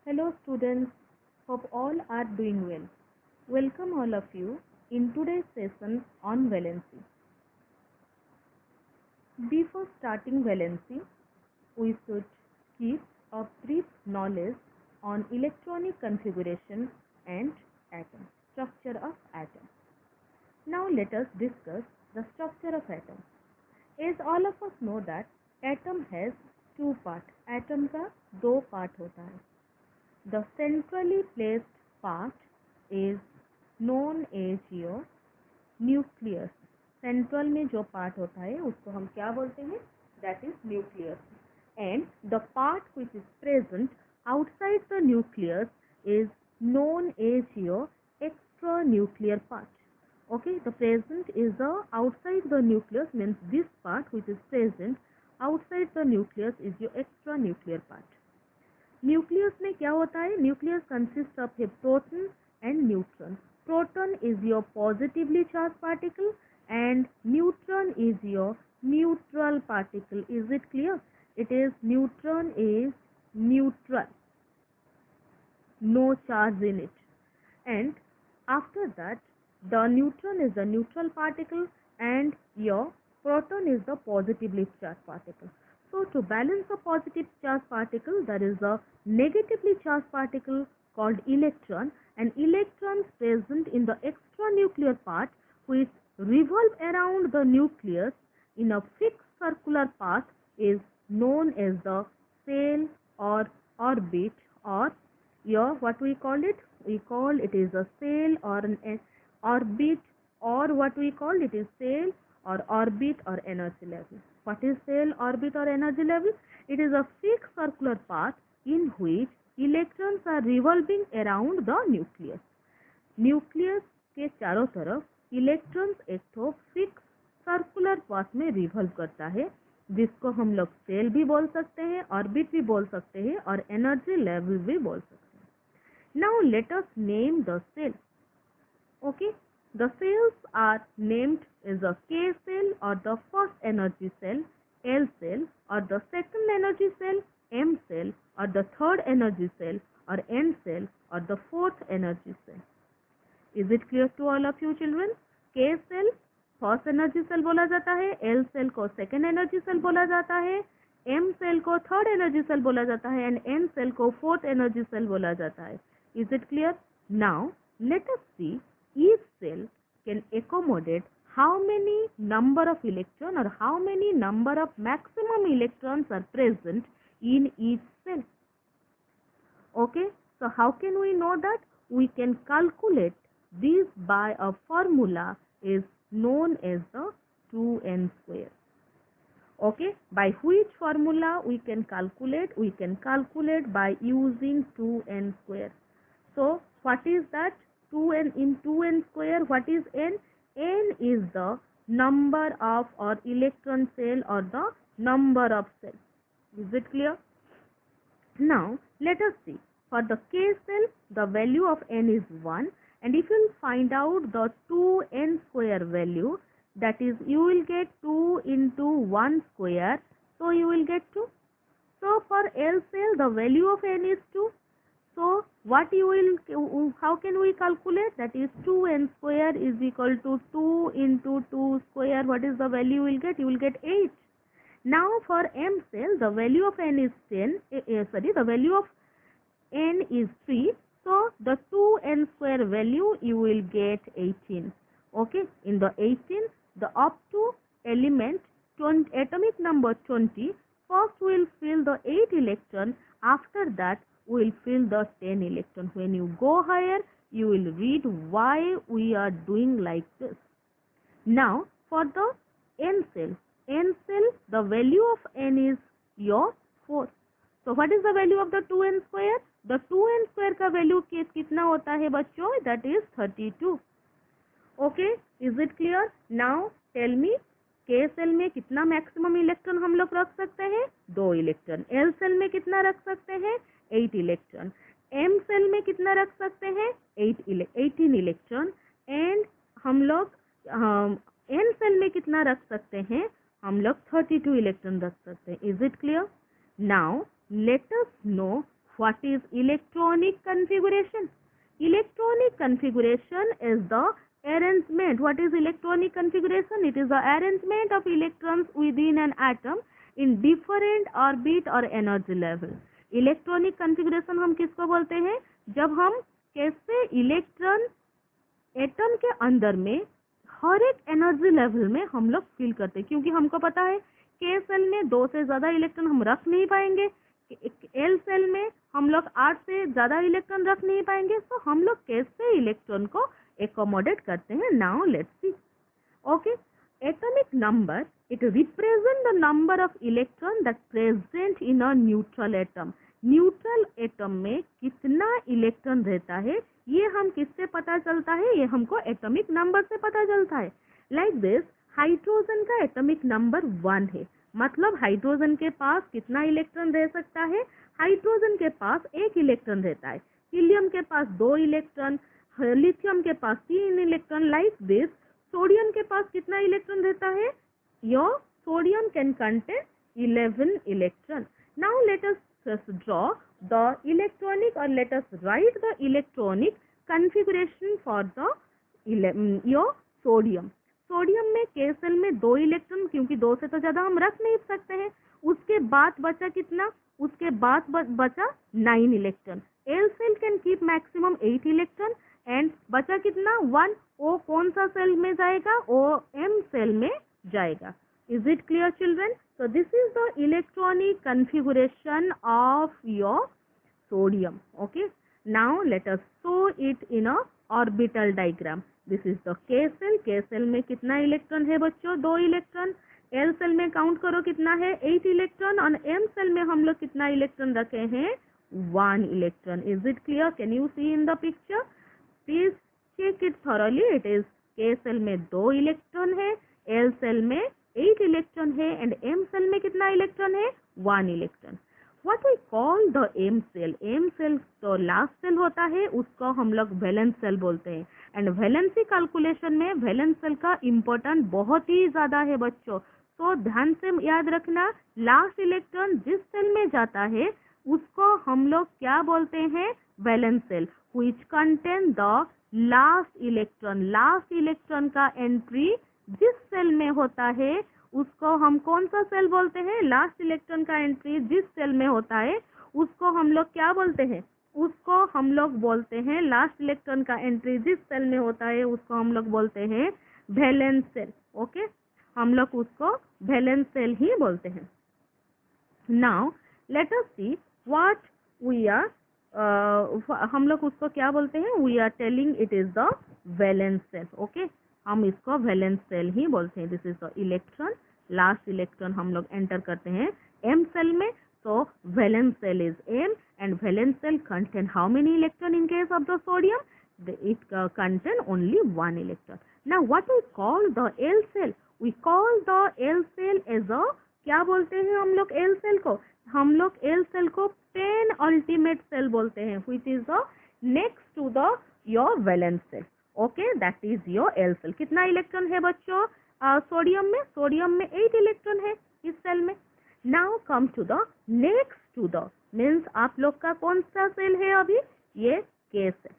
Hello students, hope all are doing well. Welcome all of you in today's session on valency. Before starting valency, we should keep a brief knowledge on electronic configuration and structure of atom. Now let us discuss the structure of atom. As all of us know that atom has two parts. Atom का दो part होता है. The centrally placed part is known as your nucleus. Central में जो part होता है उसको हम क्या बोलते हैं? That is nucleus. And the part which is present outside the nucleus is known as your extranuclear part. Okay, the present is the outside the nucleus, means this part which is present outside the nucleus is your extranuclear part. Nucleus में क्या होता है? Nucleus consist of A proton and neutron. Proton is your positively charge particle and neutron is your neutral particle. Is it clear? It is neutron is neutral, no charge in it. And after that the neutron is the neutral particle and your proton is the positively charged particle. So to balance the positive charge particle, there is a negatively charged particle called electron, and electrons present in the extranuclear part which revolve around the nucleus in a fixed circular path is known as the shell or orbit, or your what we call it? We call it is a shell or an orbit, or what we call it is shell or orbit or energy level. What is shell, orbit or energy level? It is a fixed circular path in which electrons are revolving around the nucleus. Nucleus के चारों तरफ electrons एक तो fix circular path में revolve करता है, जिसको हम लोग सेल भी बोल सकते हैं, ऑर्बिट भी बोल सकते हैं और एनर्जी लेवल भी बोल सकते हैं. Now let us name the cell. Okay, the cells are named as the K cell और the first energy cell L cell, और the second energy cell M cell, और द थर्ड एनर्जी सेल और N cell, और the fourth energy cell. Is it clear to all of you children? K cell first energy cell बोला जाता है, L cell को second energy cell बोला जाता है, M सेल को थर्ड एनर्जी सेल बोला जाता है एंड N सेल को फोर्थ एनर्जी सेल बोला जाता है. Is it clear? Now let us see each cell can accommodate how many number of electron or how many number of maximum electrons are present in each cell. Okay, so how can we know that? We can calculate this by a formula is known as the 2n square. Okay, by which formula we can calculate? We can calculate by using 2n square. So what is that? 2n in 2n square, what is n? N is the number of or electron cell or the number of cells. Is it clear? Now let us see. For the K cell, the value of n is 1, and if you will find out the 2n square value, that is you will get 2 into 1 square, so you will get 2. So for L cell, the value of n is 2. So what you will, how can we calculate? That is 2n square is equal to 2 into 2 square. What is the value you will get? You will get 8. Now for M cell, the value of n is 10, the value of n is 3, so the 2n square value you will get 18. Okay, in the 18, the up to element 20, atomic number 20, first we will fill the 8 electron, after that we will fill the 10 electron. When you go higher, you will read why we are doing like this. Now for the n cell, the value of n is your 4. So what is the value of the 2n square? The 2n square का value कितना होता है बच्चों? That is 32. Okay, is it clear? Now tell me, K shell में कितना maximum electron हम लोग रख सकते हैं? 2 इलेक्ट्रॉन. L सेल में कितना रख सकते हैं? 8 इलेक्ट्रॉन. M सेल में कितना रख सकते हैं? 18 इलेक्ट्रॉन. एंड हम लोग N सेल में कितना रख सकते हैं? हम लोग 32 इलेक्ट्रॉन रख सकते हैं. Is it clear? Now let us know What is electronic configuration? Electronic configuration is the arrangement. What is electronic configuration? It is the arrangement of electrons within an atom in different orbit or energy level. Electronic configuration हम किसको बोलते हैं? जब हम कैसे electron atom के अंदर में हर एक एनर्जी लेवल में हम लोग फील करते हैं, क्योंकि हमको पता है के सेल में 2 से ज्यादा इलेक्ट्रॉन हम रख नहीं पाएंगे, एल सेल में हम लोग 8 से ज्यादा इलेक्ट्रॉन रख नहीं पाएंगे, तो हम लोग कैसे इलेक्ट्रॉन को एकोमोडेट करते हैं. Now let's see. Okay, atomic number, it represent the number of electron that present in a neutral atom. Neutral atom में कितना इलेक्ट्रॉन रहता है ये हम किससे पता चलता है? ये हमको एटॉमिक नंबर से पता चलता है. लाइक दिस, हाइड्रोजन का एटॉमिक नंबर 1 है, मतलब हाइड्रोजन के पास कितना इलेक्ट्रॉन रह सकता है? हाइड्रोजन के पास 1 इलेक्ट्रॉन रहता है, हीलियम के पास 2 इलेक्ट्रॉन, लिथियम के पास 3 इलेक्ट्रॉन. लाइक दिस, सोडियम के पास कितना इलेक्ट्रॉन रहता है? Your sodium can contain 11 electron. Now let us just draw the electronic, or let us write the electronic configuration for the your sodium. Sodium में के cell में 2 electron, क्योंकि 2 से तो ज्यादा हम रख नहीं सकते हैं. उसके बाद बचा कितना? उसके बाद बचा 9 electron. L shell can keep maximum 8 electron and बचा कितना? 1. ओ कौन सा सेल में जाएगा? ओ एम सेल में जाएगा. Is it clear, children? So this is the electronic configuration of your sodium. Okay, now let us show it in a orbital diagram. This is the K cell. K cell में कितना electron है बच्चों? 2 electron. L cell में count करो कितना है? 8 electron. और M cell में हम लोग कितना इलेक्ट्रॉन रखे हैं? 1 electron. Is it clear? Can you see in the picture? Please check it thoroughly. It is K shell में 2 इलेक्ट्रॉन है, L सेल में 8 इलेक्ट्रॉन है एंड M सेल में कितना इलेक्ट्रॉन है? 1 electron. What we call the M shell? M shell तो last shell होता है, उसको हम लोग वैलेंस सेल बोलते हैं. एंड वैलेंसी कैलकुलेशन में वैलेंस सेल का इम्पोर्टेंट बहुत ही ज्यादा है बच्चों. तो ध्यान से याद रखना, लास्ट इलेक्ट्रॉन जिस सेल में जाता है उसको हम लोग क्या बोलते हैं? Valence shell. Which contain the last electron. Last electron का एंट्री जिस सेल में होता है उसको हम कौन सा सेल बोलते हैं? लास्ट इलेक्ट्रॉन का एंट्री जिस सेल में होता है उसको हम लोग क्या बोलते हैं? उसको हम लोग बोलते हैं, लास्ट इलेक्ट्रॉन का एंट्री जिस सेल में होता है उसको हम लोग बोलते हैं वैलेंस सेल. ओके, हम लोग उसको वैलेंस सेल ही बोलते हैं. Now let us see what we are, हम लोग उसको क्या बोलते हैं? We are telling it is the valence shell. Okay, हम इसको वैलेंस सेल ही बोलते हैं. This is the electron. Last electron हम लोग एंटर करते हैं एम सेल में, so valence cell is M and valence cell contain how many electron in case of the sodium? It contain only 1 electron. Now what we call the L cell? We call the L cell as a, क्या बोलते हैं हम लोग L cell को? हम लोग L cell को penultimate cell बोलते हैं, which is the next to the your valence cell. Okay, that is your L cell. कितना इलेक्ट्रॉन है बच्चों सोडियम में? सोडियम में 8 इलेक्ट्रॉन है इस सेल में. Now come to the next to the means आप लोग का कौन सा सेल है अभी? ये K shell.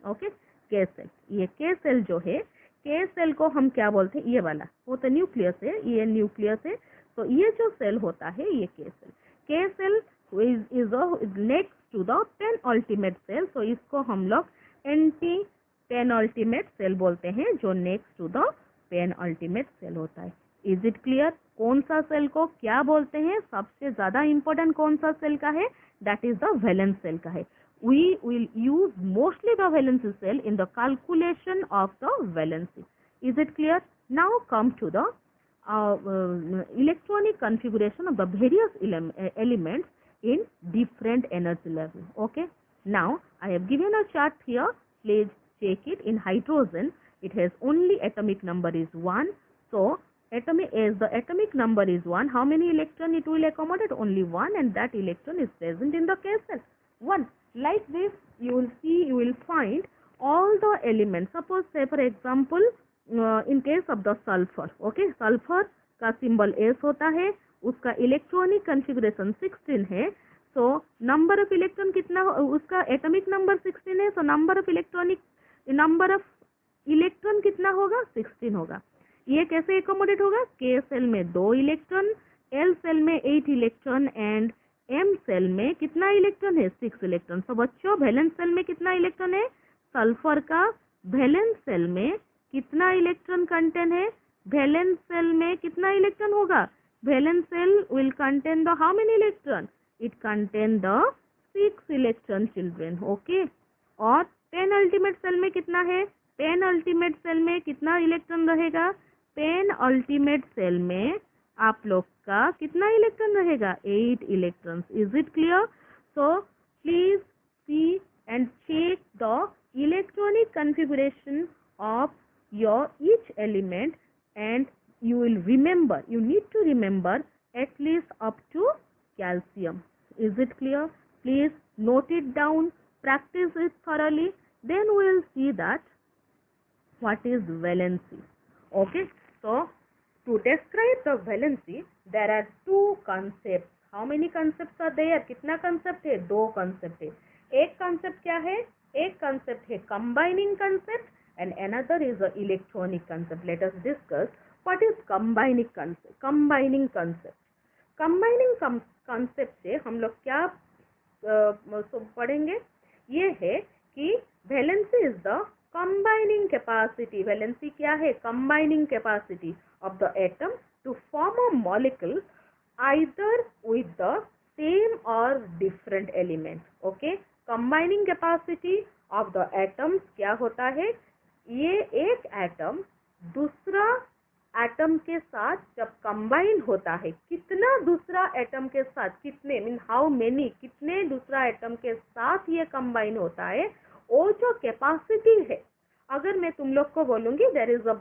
Okay, K shell. ये K सेल जो है, K सेल को हम क्या बोलते हैं? ये वाला वो तो न्यूक्लियस है, ये न्यूक्लियस है. तो ये जो सेल होता है ये K shell. K shell is next to the penultimate cell. so इसको हम लोग एंटी पेनअल्टीमेट सेल बोलते हैं, जो नेक्स्ट टू द पेनअल्टीमेट सेल होता है. Is it clear? कौन सा सेल को क्या बोलते हैं? सबसे ज्यादा इंपॉर्टेंट कौन सा सेल का है? That is the valence shell का है. We will use mostly the valence shell in the calculation of the valency. Is it clear? Now come to the electronic configuration of the various elements in different energy level. Okay, now I have given a chart here. Please check it. In hydrogen, it has only atomic number is 1. So atomic, as the atomic number is 1, how many electron it will accommodate? Only 1, and that electron is present in the K cell. 1. Like this, you will see, you will find all the elements. Suppose say for example, in case of the sulfur, okay, sulfur का symbol S होता है, उसका electronic configuration 16 है. So number of electron कितना, उसका atomic number 16 है, so number of electron कितना होगा, 16 होगा। ये कैसे एकोमोडेट होगा, के सेल में 2 इलेक्ट्रॉन, एल सेल में 8 इलेक्ट्रॉन एंड एम सेल में कितना इलेक्ट्रॉन है, 6 इलेक्ट्रॉन। तो बच्चों वैलेंस सेल में कितना इलेक्ट्रॉन है, सल्फर का वैलेंस सेल में कितना इलेक्ट्रॉन कंटेन है, वैलेंस सेल में कितना इलेक्ट्रॉन होगा, valence shell will contain the how many electron, it contain the 6 electron children, okay. और 10 अल्टीमेट सेल में कितना है, 10 अल्टीमेट सेल में कितना इलेक्ट्रॉन रहेगा, 10 अल्टीमेट सेल में आप लोग का कितना इलेक्ट्रॉन रहेगा, 8 electrons. Is it clear? So please see and check the electronic configuration of your each element, and you will remember, you need to remember at least up to calcium. Is it clear? Please note it down, practice it thoroughly, then we will see that what is valency. Okay, so to describe the valency there are 2 concepts. How many concepts are there? कितना concept है, 2 concept है। एक concept क्या है, एक concept है combining concept and another is a electronic concept. Let us discuss what is combining concept. Combining concept से हम लोग क्या पढ़ेंगे, ये है कि valency is the combining capacity. valency क्या है, combining capacity of the atom to form a molecule either with the same or different element. Okay, combining capacity of the atoms क्या होता है, ये एक एटम दूसरा एटम के साथ जब कंबाइन होता है, कितना दूसरा एटम के साथ, कितने मीन हाउ मेनी, कितने दूसरा एटम के साथ ये कंबाइन होता है, वो जो कैपेसिटी है। अगर मैं तुम लोग को बोलूंगी there is a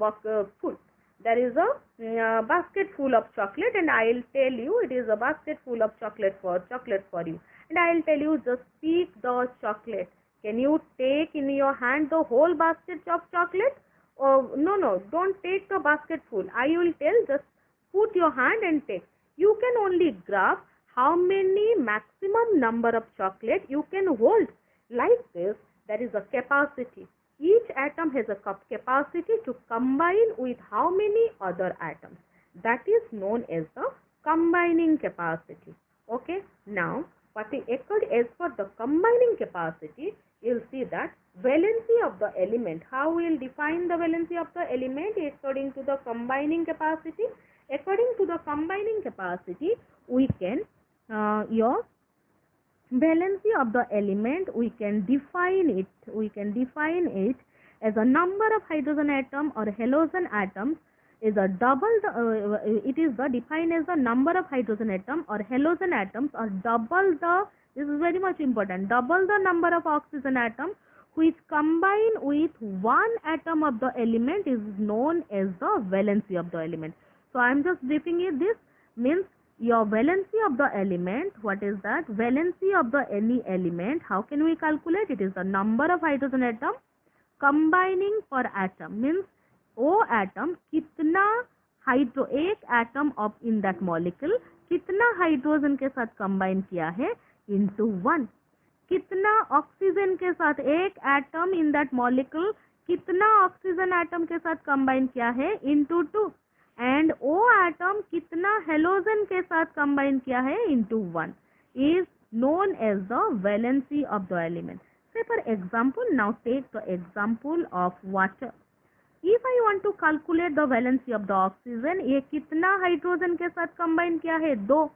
basket full of chocolate and I'll tell you it is a basket full of chocolate for you, and I'll tell you just pick the chocolate. Can you take in your hand the whole basket of chocolate? Oh, no, don't take the basket full. I will tell just put your hand and take. You can only grab how many maximum number of chocolate you can hold. Like this, there is a capacity. Each atom has a capacity to combine with how many other atoms. That is known as the combining capacity. Okay, now what is as for the combining capacity, you will see that valency of the element. How we will define the valency of the element according to the combining capacity? According to the combining capacity, we can your valency of the element, we can define it as a number of hydrogen atom or halogen atoms is a double the it is the defined as the number of hydrogen atom or halogen atoms or double the, this is very much important, double the number of oxygen atom which combine with one atom of the element is known as the valency of the element. So I am just briefing it. This means your valency of the element. What is that? Valency of the any element. How can we calculate? It is the number of hydrogen atom combining per atom. Means वो atom कितना hydro, एक atom of in that molecule कितना hydrogen के साथ combine किया है, into 1. कितना oxygen के साथ, एक एटम इन दैट मॉलिक्यूल कितना ऑक्सीजन एटम के साथ कंबाइन किया है, इनटू 2. एंड वो एटम कितना हेलोजन के साथ कंबाइन किया है, into 1, is known as the valency of the element. Say for example, now take the example of water. If I want to calculate the valency of the oxygen, ये कितना hydrogen के साथ combine किया है, 2.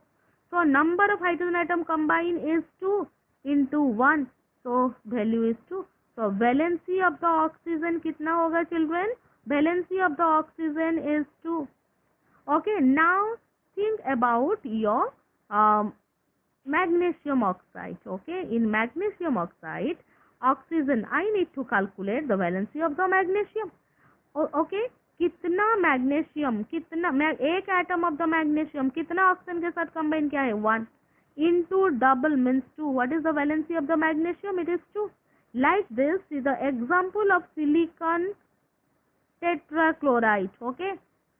So number of hydrogen atom combine is 2 into 1. So value is 2. So valency of the oxygen कितना होगा children? Valency of the oxygen is 2. Okay, now think about your magnesium oxide. Okay, in magnesium oxide, oxygen, I need to calculate the valency of the magnesium. Okay, कितना magnesium, कितना एक atom of the magnesium कितना oxygen के साथ combine किया है, 1 into double means 2. What is the valency of the magnesium? It is 2. Like this is the example of silicon tetrachloride. Okay,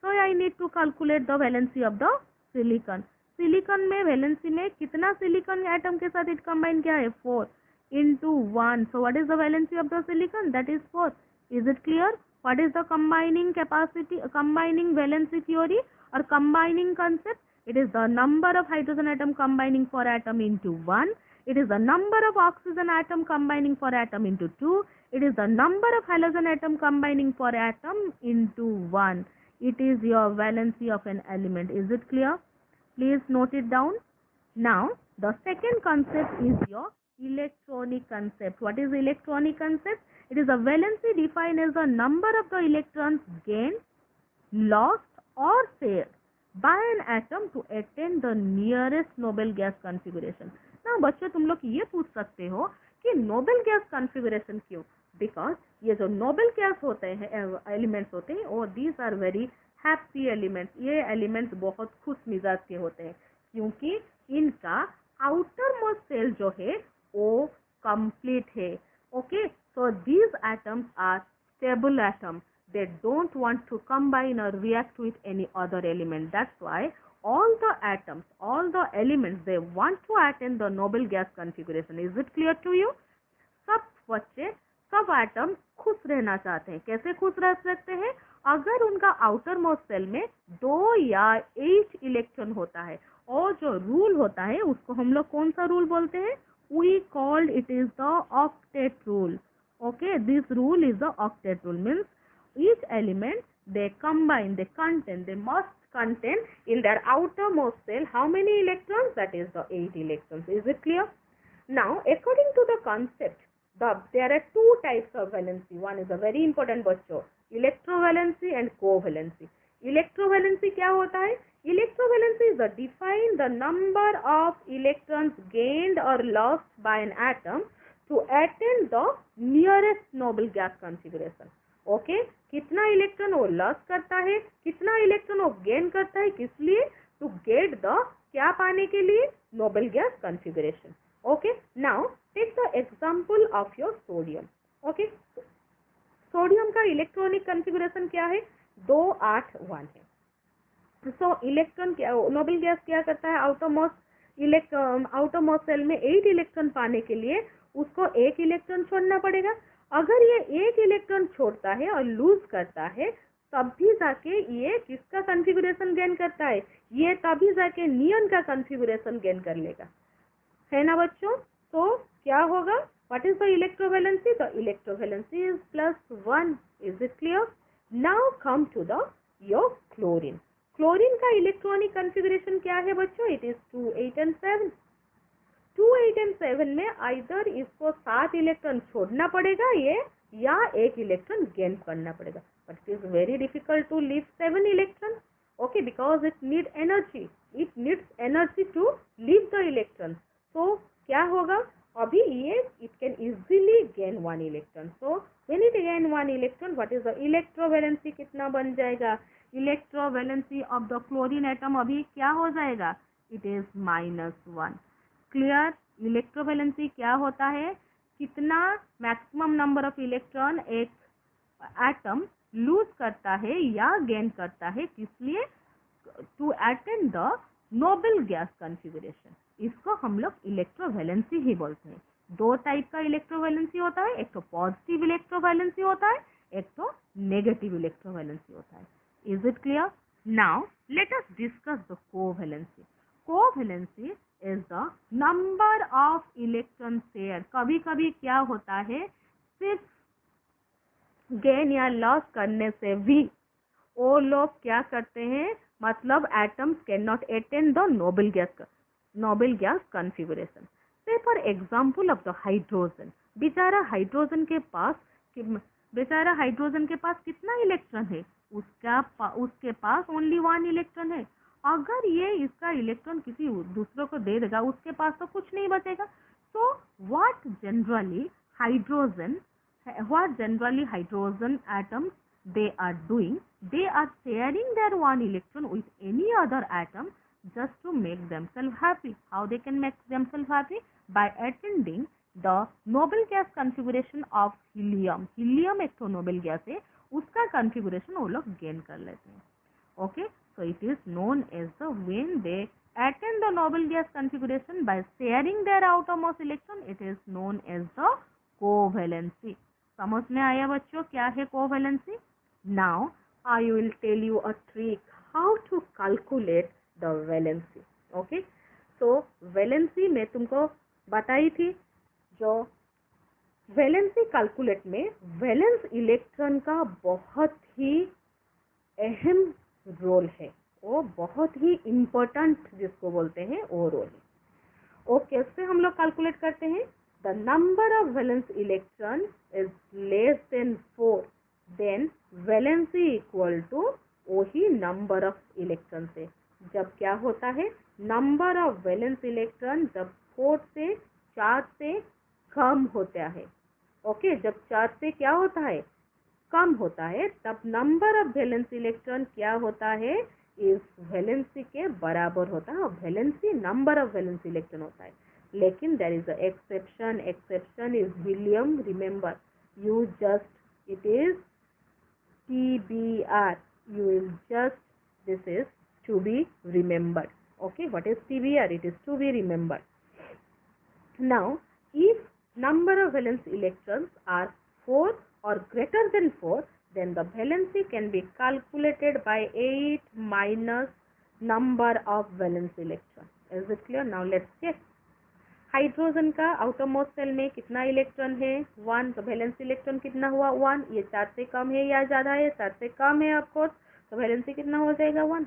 so I need to calculate the valency of the silicon. Silicon में valency में कितना silicon atom के साथ it combine किया है 4 into 1. So what is the valency of the silicon? That is 4. Is it clear? What is the combining capacity, combining valency theory or combining concept? It is the number of hydrogen atom combining for atom into 1. It is the number of oxygen atom combining for atom into 2. It is the number of halogen atom combining for atom into 1. It is your valency of an element. Is it clear? Please note it down. Now, the second concept is your electronic concept. What is electronic concept? It is a valency defined as the number of the electrons gained, lost or shared by an atom to attain the nearest noble gas configuration. Now बच्चों तुम लोग ये पूछ सकते हो कि Nobel gas configuration क्यों? Because ये जो नोबल गैस होते हैं एलिमेंट्स होते हैं और these are very happy elements. ये एलिमेंट्स बहुत खुश मिजाज के होते हैं क्योंकि इनका आउटर मोस्ट सेल जो है वो कंप्लीट है. Okay, so these atoms are stable atoms. They don't want to combine or react with any other element. That's why all the atoms, all the elements, they want to attain the noble gas configuration. Is it clear to you? सब बच्चे, सब atom खुश रहना चाहते हैं. कैसे खुश रह सकते हैं? अगर उनका आउटर मोस्ट सेल में 2 या 8 इलेक्ट्रॉन होता है और जो रूल होता है उसको हम लोग कौन सा रूल बोलते हैं? We called it is the octet rule. Okay, this rule is the octet rule. Means each element they combine, they contain, they must contain in their outermost cell how many electrons? That is the 8 electrons. Is it clear? Now according to the concept, there are 2 types of valency. One is a very important बच्चों, electrovalency and covalency. Electrovalency क्या होता है? Electrovalency is the define the number of electrons gained or lost by an atom to attain the nearest noble gas configuration. Okay, कितना electron वो loss करता है, कितना electron वो गेन करता है, किस लिए? टू गेट द क्या पाने के लिए? Noble gas configuration. Okay, now take the example of your sodium. Okay, sodium का इलेक्ट्रॉनिक कॉन्फ़िगरेशन क्या है? 281 है. सो इलेक्ट्रॉन क्या, नोबल गैस क्या करता है? आउटरमोस्ट सेल में 8 इलेक्ट्रॉन पाने के लिए उसको 1 इलेक्ट्रॉन छोड़ना पड़ेगा. अगर ये 1 इलेक्ट्रॉन छोड़ता है और लूज करता है तब भी जाके ये किसका कॉन्फ़िगरेशन गेन करता है? ये तभी जाके नियॉन का कॉन्फ़िगरेशन गेन कर लेगा, है ना बच्चों? तो क्या होगा? What is the electrovalency? The electrovalency is +1. Is it clear? Now come to the your chlorine. Chlorine का इलेक्ट्रॉनिक कॉन्फ़िगरेशन क्या है बच्चों? It is 2, 8 and 7. 2, 8 and 7 में आइदर इसको 7 इलेक्ट्रॉन छोड़ना पड़ेगा ये या 1 इलेक्ट्रॉन गेन करना पड़ेगा. But it is very difficult to leave 7 electron. Okay, because it need energy, it needs energy to leave the electron. So क्या होगा? अभी ये it can easily gain 1 electron. So when it gain 1 electron, what is the electrovalency? कितना बन जाएगा? Electrovalency of the chlorine atom अभी क्या हो जाएगा? It is -1. क्लियर? इलेक्ट्रोवैलेंसी क्या होता है? कितना मैक्सिमम नंबर ऑफ इलेक्ट्रॉन एक एटम लूज करता है या गेन करता है, किस लिए? To attain the noble gas configuration. इसको हम लोग इलेक्ट्रोवैलेंसी ही बोलते हैं. 2 टाइप का इलेक्ट्रोवैलेंसी होता है, एक तो पॉजिटिव इलेक्ट्रोवैलेंसी होता है, एक तो नेगेटिव इलेक्ट्रोवैलेंसी होता है. Is it clear? Now let us discuss the covalency. Covalency is the number of electron share. कभी कभी क्या होता है, सिर्फ गेन या लॉस करने से भी वो लोग क्या करते हैं, मतलब atoms can not attain the noble gas configuration. Say for example of the hydrogen. बेचारा हाइड्रोजन के पास कितना इलेक्ट्रॉन है? उसके पास ओनली 1 इलेक्ट्रॉन है. अगर ये इसका इलेक्ट्रॉन किसी दूसरे को दे देगा उसके पास तो कुछ नहीं बचेगा. So what generally hydrogen atoms they are doing, they are sharing their 1 electron with any other atom just to make themselves happy. How they can make themselves happy? By attending the noble gas configuration of helium. Helium एक तो noble gas है, उसका configuration वो लोग gain कर लेते हैं. Okay, so it is known as the when they attain the noble gas configuration by sharing their outermost electron, it is known as the covalency. समझ में आया बच्चों क्या है covalency? Now I will tell you a trick how to calculate the valency. Okay, so valency मैं तुमको बताई थी, जो वैलेंसी कैलकुलेट में वैलेंस इलेक्ट्रॉन का बहुत ही अहम रोल है, वो बहुत ही इम्पोर्टेंट जिसको बोलते हैं वो रोल है। वो कैसे हम लोग कैलकुलेट करते हैं? The number of valence electron is less than 4, then valency equal to वही नंबर ऑफ इलेक्ट्रॉन से। जब क्या होता है, नंबर ऑफ वैलेंस इलेक्ट्रॉन जब 4 से चार्ज से कम होता है, ओके, जब चार्ज से क्या होता है, कम होता है, तब नंबर ऑफ वैलेंस इलेक्ट्रॉन क्या होता है, इस वैलेंसी के बराबर होता है, और valency number of valence electron होता है। लेकिन there is a exception, exception is helium, remember, you just, it is TBR, you will just, this is to be remembered. Okay, what is TBR? It is to be remembered. Now if number of valence electrons are 4 or greater than 4, then the valency can be calculated by 8 minus number of valence electron. Is it clear? Now let's check. Hydrogen का outermost cell में कितना electron है, 1, तो valence electron कितना हुआ, 1। ये 4 से कम है या ज्यादा है, 4 से कम है ऑफकोर्स, तो वैलेंसी कितना हो जाएगा, 1।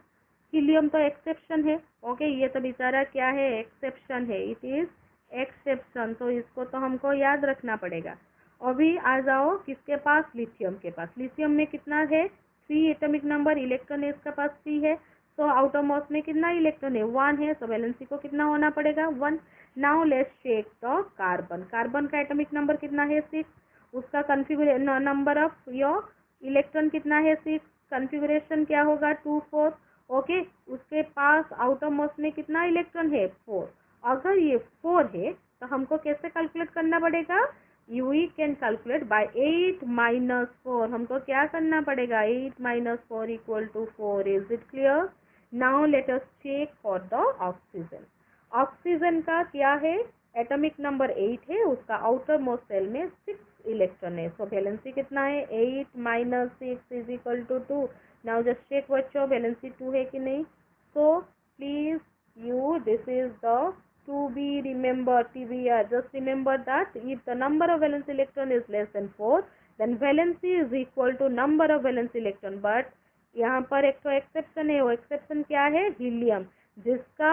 हीलियम तो एक्सेप्शन है, ओके, ये तो बेचारा क्या है, एक्सेप्शन है, इट इज एक्सेप्शन, तो इसको तो हमको याद रखना पड़ेगा। अभी आ जाओ किसके पास, लिथियम के पास। लिथियम में कितना है, 3 एटॉमिक नंबर, इलेक्ट्रॉन इसका पास 3 है, तो आउटरमोस्ट में कितना इलेक्ट्रॉन है, 1 है, तो वैलेंसी को कितना होना पड़ेगा, 1। Now let's check the carbon. Carbon का एटॉमिक नंबर कितना है, 6, उसका configuration number of your electron कितना है, 6, कॉन्फ़िगरेशन क्या होगा, 2 4, ओके, उसके पास आउटरमोस्ट में कितना इलेक्ट्रॉन है, 4। अगर ये 4 है तो हमको कैसे कैलकुलेट करना पड़ेगा, we can calculate by 8 minus 4, हमको क्या करना पड़ेगा, 8 minus 4 equal to 4। Is it clear? Now let us check for the oxygen. Oxygen का क्या है, एटॉमिक नंबर 8 है, उसका आउटर मोस्ट सेल में 6 इलेक्ट्रॉन है, सो वैलेंसी कितना है, 8 minus 6 is equal to 2। Now just check बच्चों वैलेंसी 2 है कि नहीं, so please you, this is the to be remember, TBR, just remember that if the number of valence electron is less than 4, then valency is equal to number of valence electron, but यहाँ पर एक तो exception है, वो exception क्या है, helium, जिसका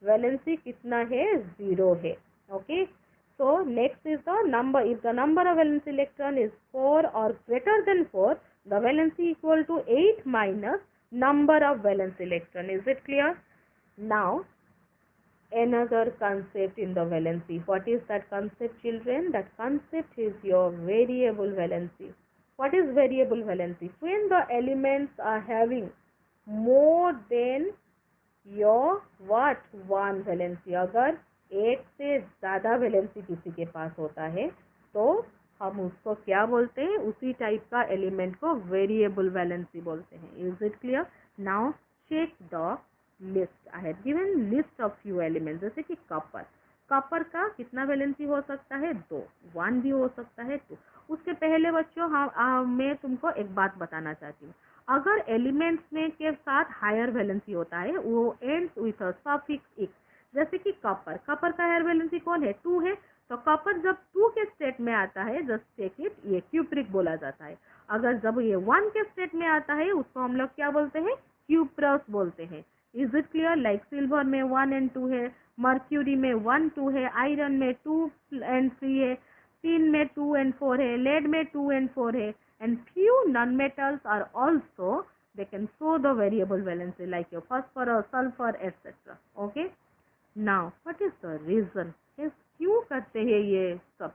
valency कितना है, 0 है, okay. So next is the number, if the number of valence electron is 4 और greater than 4, the valency equal to 8 minus number of valence electron. Is it clear? Now another concept in the valency. What is that concept, children? That concept is your variable valency. What is variable valency? When the elements are having more than your what, one valency, अगर एक से ज्यादा valency किसी के पास होता है तो हम उसको क्या बोलते हैं, उसी टाइप का एलिमेंट को वेरिएबल वैलेंसी बोलते हैं। Is it clear? Now check the list. I have given list of few elements, जैसे कि कॉपर, कॉपर का कितना वैलेंसी हो सकता है, 2, 1 भी हो सकता है 2। उसके पहले बच्चों मैं तुमको एक बात बताना चाहती हूँ, अगर एलिमेंट्स में के साथ हायर वैलेंसी होता है, वो एंड्स विथ अ सफिक्स इक्स, जैसे कि कॉपर, कॉपर का हायर वैलेंसी कौन है, 2 है, तो कॉपर जब 2 के स्टेट में आता है, जस्ट टेक इट, ये क्यूप्रिक बोला जाता है। अगर जब ये 1 के स्टेट में आता है, उसको हम लोग क्या बोलते हैं, क्यूप्रस बोलते हैं। Is it clear? Like silver में 1 and 2 है, मर्क्यूरी में 1 2 है, आयरन में 2 and 3 है, टिन में 2 and 4 है, लेड में 2 and 4 है, and few non-metals are also, they can show the variable valency like your phosphorus, sulfur, etc. Okay? Now, what is the reason? क्यों करते हैं ये सब,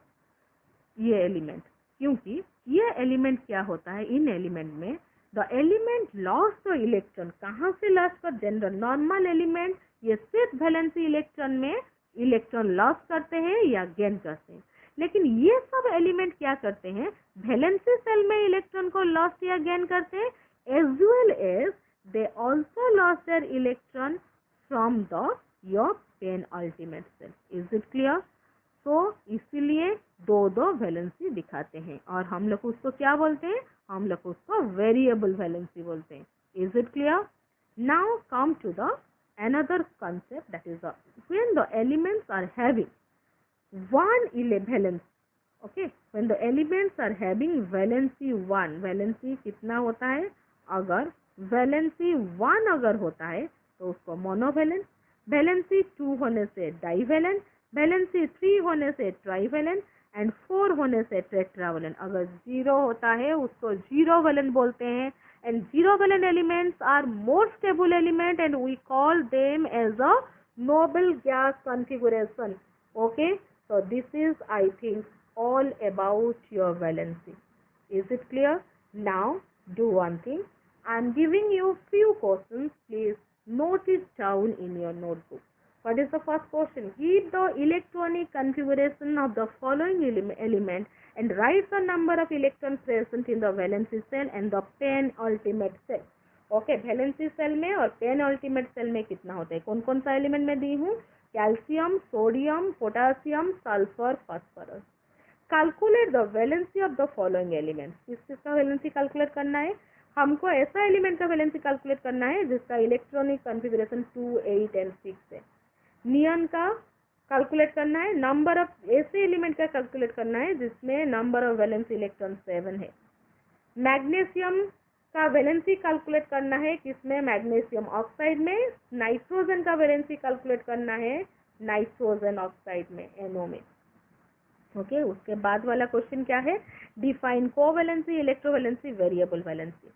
ये एलिमेंट? क्योंकि ये एलिमेंट क्या होता है, इन एलिमेंट में the element loss the electron, कहाँ से लॉस कर, जनरल नॉर्मल एलिमेंट ये सिर्फ वैलेंसी इलेक्ट्रॉन में इलेक्ट्रॉन लॉस करते हैं या गेन करते हैं, लेकिन ये सब एलिमेंट क्या करते हैं, वैलेंसी सेल में इलेक्ट्रॉन को लॉस या गेन करते हैं, as well as they also loss their electron from the your penultimate cell. Is it clear? तो इसीलिए दो दो वैलेंसी दिखाते हैं और हम लोग उसको क्या बोलते हैं, हम लोग उसको वेरिएबल वैलेंसी बोलते हैं. Is it clear? Now come to the another concept, that is when the elements are having one valence. Okay, when the elements are having valency 1, valency कितना होता है, अगर valency 1 अगर होता है तो उसको मोनोवेलेंट, valency 2 होने से डाइवेलेंट, valency 3 होने से ट्राइवेलेंट एंड 4 होने से टेट्रावेलेंट. अगर 0 होता है उसको जीरो वेलेंट बोलते हैं. And zero valent elements are more stable element and we call them as a noble gas configuration. Okay, so this is, I think, all about your valency. Is it clear? Now do one thing, I am giving you few questions, please note it down in your notebook. What is the first question? Give the electronic configuration of the following element and write the number of electrons present in the valency cell and the penultimate cell. ओके, valency shell में और पेनअल्टीमेट cell में कितना होता है, कौन कौन सा एलिमेंट मैं दी हूँ, calcium, sodium, potassium, sulphur, phosphorus. Calculate the valency of the following element. किस किसका वैलेंसी कैलकुलेट करना है, हमको ऐसा एलिमेंट का वैलेंसी कैलकुलेट करना है जिसका इलेक्ट्रॉनिक कॉन्फ़िगरेशन 2, 8 एंड 6 है. नियन का कैलकुलेट करना है, नंबर ऑफ ऐसे एलिमेंट का कैलकुलेट करना है जिसमें नंबर ऑफ वैलेंसी इलेक्ट्रॉन 7 है. मैग्नीशियम का वैलेंसी कैलकुलेट करना है किसमें, मैग्नीशियम ऑक्साइड में. नाइट्रोजन का वैलेंसी कैलकुलेट करना है नाइट्रोजन ऑक्साइड में, NO में. ओके, उसके बाद वाला क्वेश्चन क्या है, define covalency, electrovalency, variable valency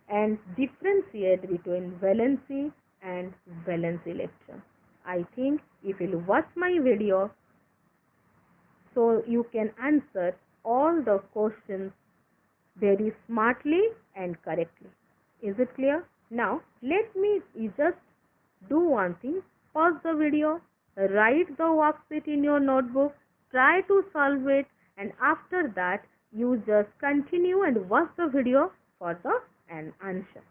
and differentiate between valency and valency electron. I think if you watch my video so you can answer all the questions very smartly and correctly. Is it clear? Now let me just do one thing, pause the video, write the worksheet in your notebook, try to solve it, and after that you just continue and watch the video for the answer.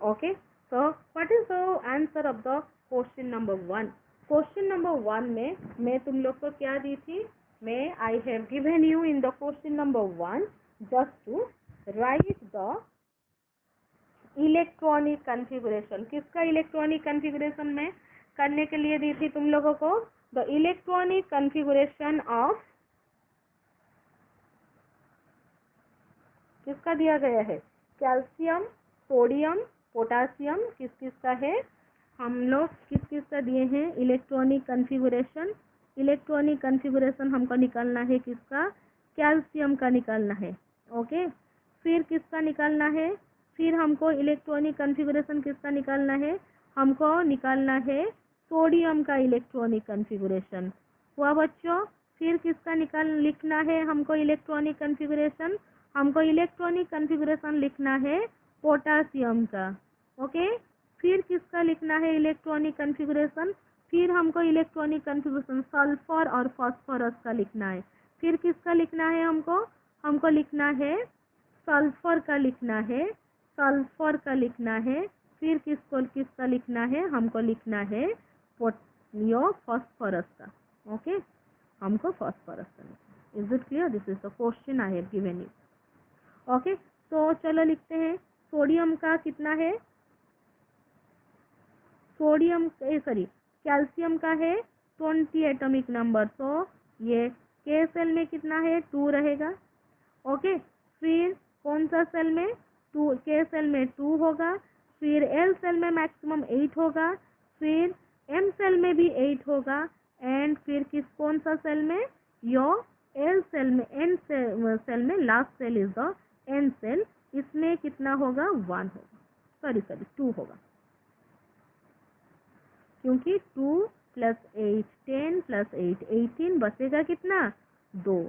Okay, so what is the answer of the question number 1? Question number 1 में मैं तुम लोग को क्या दी थी, मैं I have given you in the question number 1 just to write the electronic configuration. किसका इलेक्ट्रॉनिक कॉन्फ़िगरेशन में करने के लिए दी थी तुम लोगों को, द इलेक्ट्रॉनिक कॉन्फ़िगरेशन ऑफ, किसका दिया गया है, कैल्शियम, सोडियम, पोटासियम, किस किस का है, हम लोग किस किस का दिए हैं इलेक्ट्रॉनिक कॉन्फ़िगरेशन. इलेक्ट्रॉनिक कॉन्फ़िगरेशन हमको निकालना है किसका, कैल्शियम का निकालना है. ओके, फिर किसका निकालना है, फिर हमको इलेक्ट्रॉनिक कॉन्फ़िगरेशन किसका निकालना है, हमको निकालना है सोडियम का इलेक्ट्रॉनिक कॉन्फ़िगरेशन. हुआ बच्चों, फिर किसका लिखना है हमको इलेक्ट्रॉनिक कॉन्फ़िगरेशन, हमको इलेक्ट्रॉनिक कॉन्फ़िगरेशन लिखना है पोटासियम का. ओके, फिर किसका लिखना है इलेक्ट्रॉनिक कॉन्फ़िगरेशन, फिर हमको इलेक्ट्रॉनिक कॉन्फ़िगरेशन सल्फर और फास्फोरस का लिखना है. फिर किसका लिखना है हमको लिखना है सल्फर का लिखना है, सल्फर का लिखना है. फिर किसका लिखना है, हमको लिखना है फास्फोरस का. ओके, हमको फास्फोरस का लिखना. Is it clear? This is the question I have given you. Okay, तो चलो लिखते हैं. सोडियम का कितना है, सोडियम सॉरी कैल्शियम का है 20 एटॉमिक नंबर, तो ये के सेल में कितना है 2 रहेगा. ओके, फिर कौन सा सेल में 2, के सेल में 2 होगा, फिर एल सेल में मैक्सिमम 8 होगा, फिर एम सेल में भी 8 होगा, एंड फिर कौन सा सेल में, यो एल सेल में, एन सेल में last shell is the N shell, इसमें कितना होगा 1 होगा, सॉरी 2 होगा, क्योंकि 2 + 8 10 + 8 18, बचेगा कितना 2.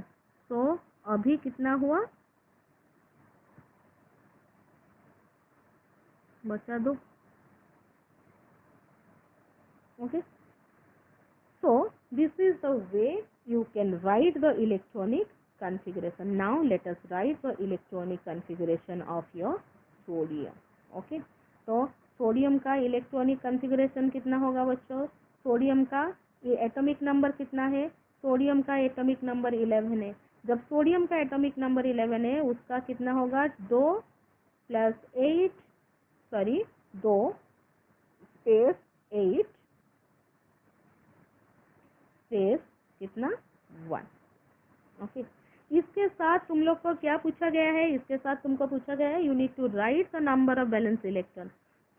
तो अभी कितना हुआ, बचा 2. Okay, so this is the way you can write the electronic configuration. Now let us write the electronic configuration of your sodium. Okay, so sodium का इलेक्ट्रॉनिक कॉन्फ़िगरेशन कितना होगा बच्चों? सोडियम का ये एटॉमिक नंबर कितना है? सोडियम का atomic number 11 है। जब सोडियम का एटॉमिक नंबर 11 है, उसका कितना होगा? 2 + 8, सॉरी 2 स्पेस 8 स्पेस कितना? 1। ओके, इसके साथ तुम लोग को क्या पूछा गया है? इसके साथ तुमको पूछा गया है you need to write the number of valence electron.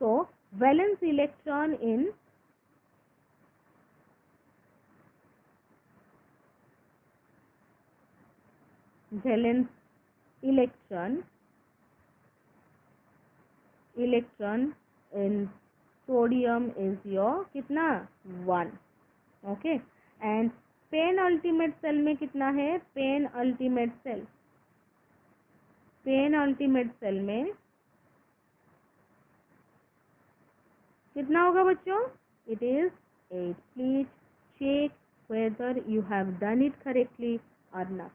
So valence electron in valence electron in sodium is your कितना? 1। Okay, and penultimate shell में कितना है? पेन अल्टीमेट सेल में कितना होगा बच्चों? It is 8। Please check whether you have done it correctly और not.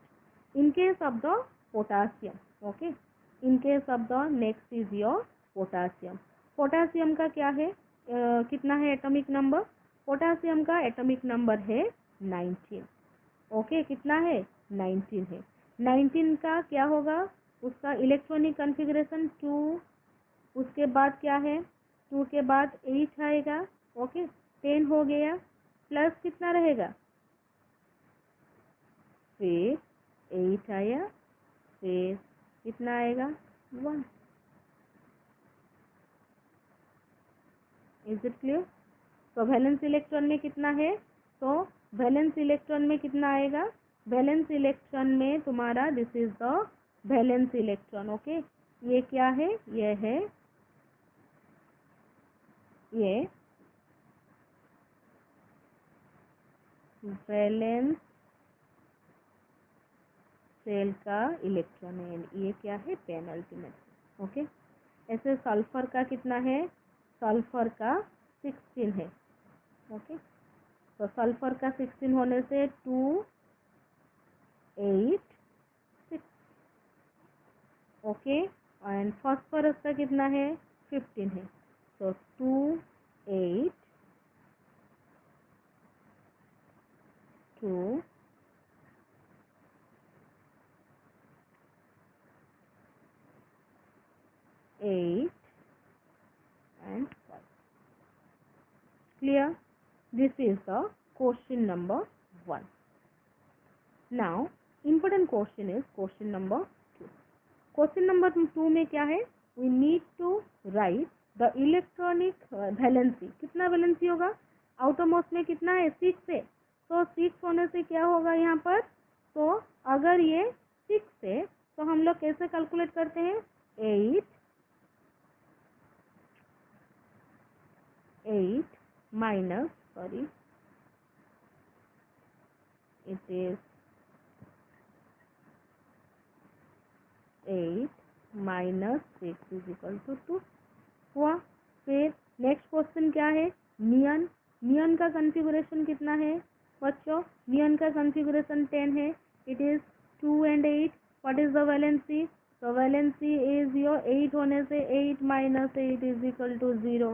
In case of the potassium, okay, in case of the next is your potassium. Potassium का क्या है? कितना है एटॉमिक नंबर? पोटासियम का एटॉमिक नंबर है 19। Okay, कितना है? 19 है। 19 का क्या होगा? उसका इलेक्ट्रॉनिक कॉन्फ़िगरेशन 2, उसके बाद क्या है? 2 के बाद 8 आएगा। ओके, 10 हो गया, प्लस कितना रहेगा? फिर 8 आया, फिर कितना आएगा? 1। Is it clear? तो वैलेंस इलेक्ट्रॉन में कितना है? तो वैलेंस इलेक्ट्रॉन में कितना आएगा? वैलेंस इलेक्ट्रॉन में तुम्हारा this is the valence electron. Okay, ये क्या है? ये है ये वैलेंस सेल का इलेक्ट्रॉन है, ये क्या है? पेनल्टीमेट। ओके, ऐसे सल्फर का कितना है? सल्फर का 16 है। ओके, तो सल्फर का 16 होने से 2 8 6। ओके, एंड फॉस्फोरस का कितना है? 15 है। तो 2 8 2 8 and 5. Clear? This is the question number 1. Now, important question is question number 2. Question number 2 में क्या है? We need to write the electronic valency. कितना वैलेंसी होगा? आउटरमोस्ट में कितना है? 6 है। तो 6 होने से क्या होगा यहाँ पर? तो अगर ये 6 है तो हम लोग कैसे कैलकुलेट करते हैं? 8 minus, sorry, it is 8 minus 6 is equal to 2 हुआ। फिर नेक्स्ट क्वेश्चन क्या है? नियन। नियन का कॉन्फ़िगरेशन कितना है बच्चों? नियन का कॉन्फ़िगरेशन 10 है। It is 2 and 8। What is the valency? तो वैलेंसी इज योर 8 होने से 8 minus 8 is equal to 0।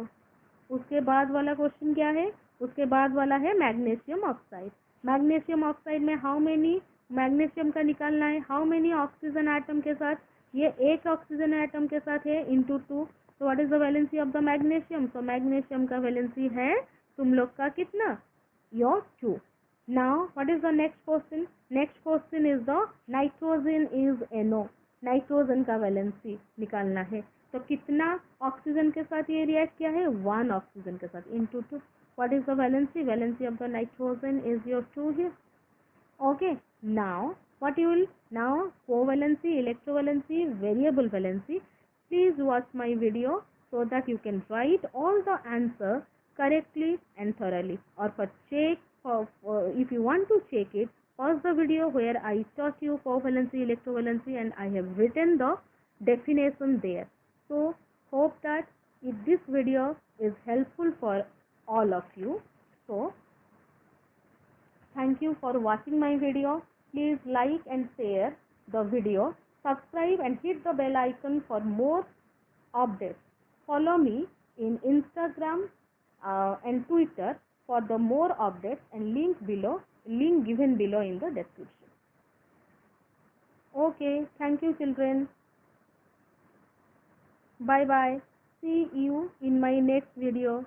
उसके बाद वाला क्वेश्चन क्या है? उसके बाद वाला है मैग्नीशियम ऑक्साइड। मैग्नीशियम ऑक्साइड में हाउ मेनी मैग्नीशियम का निकालना है? हाउ मेनी ऑक्सीजन एटम के साथ? ये एक ऑक्सीजन एटम के साथ है इंटू 2। तो what is the valency of the magnesium? तो मैग्नीशियम का वैलेंसी है तुम लोग का कितना? Your 2। Now what is the next question? Next question is the nitrogen is NO। Nitrogen का वैलेंसी निकालना है। तो कितना ऑक्सीजन के साथ ये रिएक्ट किया है? 1 ऑक्सीजन के साथ into 2। What is the valency? Valency of the nitrogen is your 2 here. Okay, now what you will now covalency, electrovalency, variable valency. Please watch my video so that you can write all the answer correctly and thoroughly. Or for check, if you want to check it, pause the video where I taught you covalency, electrovalency, and I have written the definition there. So hope that if this video is helpful for all of you. So thank you for watching my video. Please like and share the video. Subscribe and hit the bell icon for more updates. Follow me in Instagram and Twitter for the more updates, and link given below in the description. Okay, thank you children. Bye bye. See you in my next video.